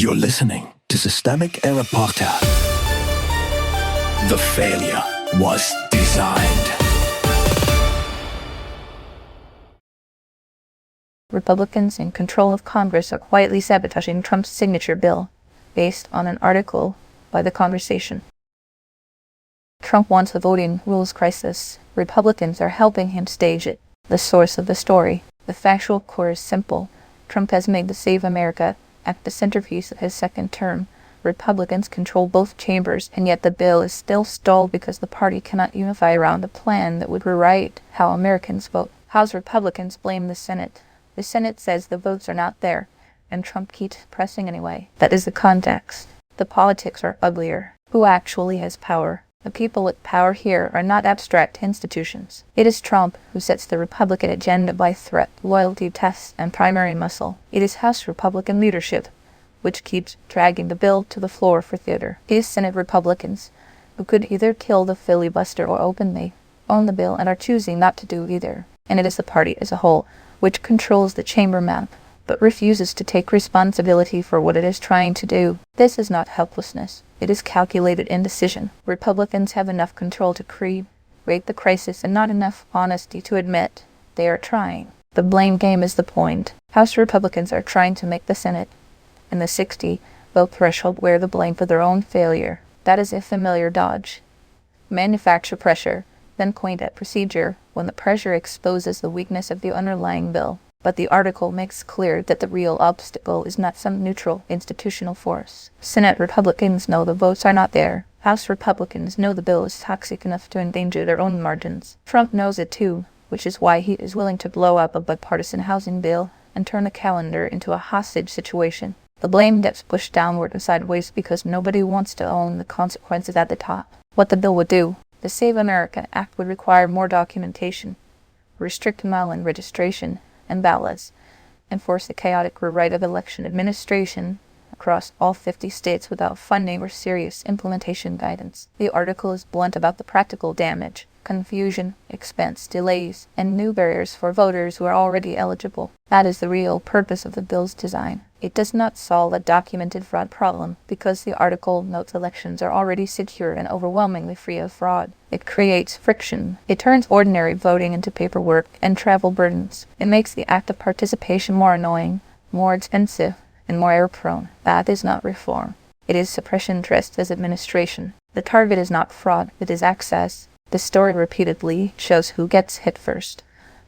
You're listening to Systemic Error Podcast. The failure was designed. Republicans in control of Congress are quietly sabotaging Trump's signature bill, based on an article by The Conversation. Trump wants a voting rules crisis. Republicans are helping him stage it. The source of the story. The factual core is simple. Trump has made the Save America Act the centerpiece of his second term. Republicans control both chambers, and yet the bill is still stalled because the party cannot unify around a plan that would rewrite how Americans vote. House Republicans blame the Senate. The Senate says the votes are not there, and Trump keeps pressing anyway. That is the context. The politics are uglier. Who actually has power? The people with power here are not abstract institutions. It is Trump who sets the Republican agenda by threat, loyalty tests, and primary muscle. It is House Republican leadership which keeps dragging the bill to the floor for theater. It is Senate Republicans who could either kill the filibuster or openly own the bill and are choosing not to do either. And it is the party as a whole which controls the chamber map, but refuses to take responsibility for what it is trying to do. This is not helplessness. It is calculated indecision. Republicans have enough control to create the crisis and not enough honesty to admit they are trying. The blame game is the point. House Republicans are trying to make the Senate and the 60-vote threshold wear the blame for their own failure. That is a familiar dodge. Manufacture pressure, then point at procedure when the pressure exposes the weakness of the underlying bill. But the article makes clear that the real obstacle is not some neutral institutional force. Senate Republicans know the votes are not there. House Republicans know the bill is toxic enough to endanger their own margins. Trump knows it too, which is why he is willing to blow up a bipartisan housing bill and turn the calendar into a hostage situation. The blame gets pushed downward and sideways because nobody wants to own the consequences at the top. What the bill would do: the Save America Act would require more documentation, restrict mail-in registration and ballots, enforce the chaotic rewrite of election administration across all 50 states without funding or serious implementation guidance. The article is blunt about the practical damage: confusion, expense, delays, and new barriers for voters who are already eligible. That is the real purpose of the bill's design. It does not solve a documented fraud problem because the article notes elections are already secure and overwhelmingly free of fraud. It creates friction. It turns ordinary voting into paperwork and travel burdens. It makes the act of participation more annoying, more expensive, and more error-prone. That is not reform. It is suppression dressed as administration. The target is not fraud, it is access. The story repeatedly shows who gets hit first.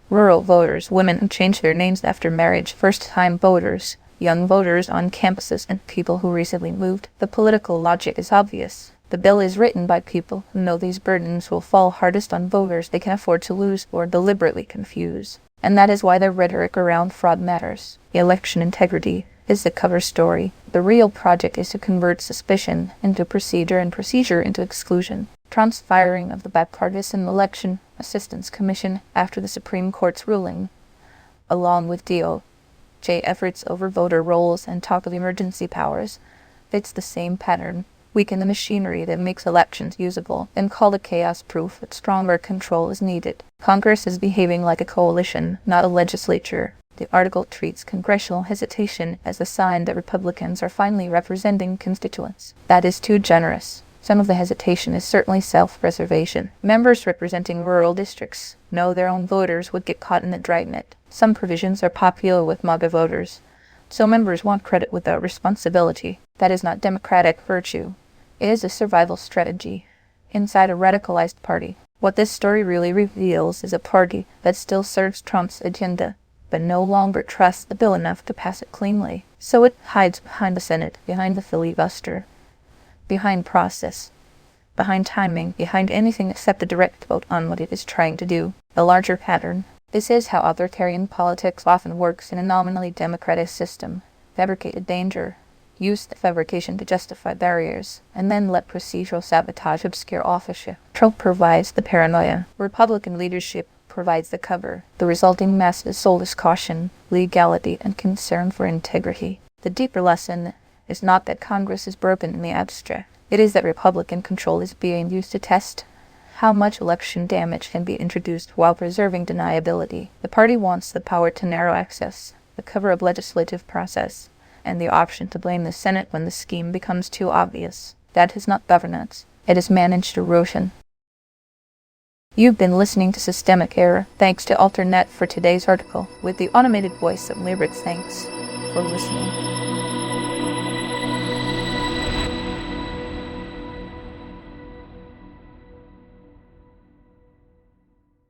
Rural voters, women who change their names after marriage, first-time voters, young voters on campuses, and people who recently moved. The political logic is obvious. The bill is written by people who know these burdens will fall hardest on voters they can afford to lose or deliberately confuse. And that is why the rhetoric around fraud matters. Election integrity is the cover story. The real project is to convert suspicion into procedure and procedure into exclusion. Trump's firing of the bipartisan Election Assistance Commission after the Supreme Court's ruling, along with DOJ efforts over voter rolls and talk of emergency powers, fits the same pattern. Weaken the machinery that makes elections usable, and call the chaos proof that stronger control is needed. Congress is behaving like a coalition, not a legislature. The article treats congressional hesitation as a sign that Republicans are finally representing constituents. That is too generous. Some of the hesitation is certainly self-preservation. Members representing rural districts know their own voters would get caught in the dragnet. Some provisions are popular with MAGA voters, so members want credit without responsibility. That is not democratic virtue. It is a survival strategy inside a radicalized party. What this story really reveals is a party that still serves Trump's agenda, but no longer trusts the bill enough to pass it cleanly. So it hides behind the Senate, behind the filibuster, behind process, behind timing, behind anything except a direct vote on what it is trying to do. A larger pattern. This is how authoritarian politics often works in a nominally democratic system. Fabricated danger. Use the fabrication to justify barriers, and then let procedural sabotage obscure authorship. Trump provides the paranoia. Republican leadership provides the cover. The resulting mess is sold as caution, legality, and concern for integrity. The deeper lesson is not that Congress is broken in the abstract. It is that Republican control is being used to test how much election damage can be introduced while preserving deniability. The party wants the power to narrow access, the cover of legislative process, and the option to blame the Senate when the scheme becomes too obvious. That is not governance. It is managed erosion. You've been listening to Systemic Error. Thanks to Alternet for today's article with the automated voice of Lyric. Thanks for listening.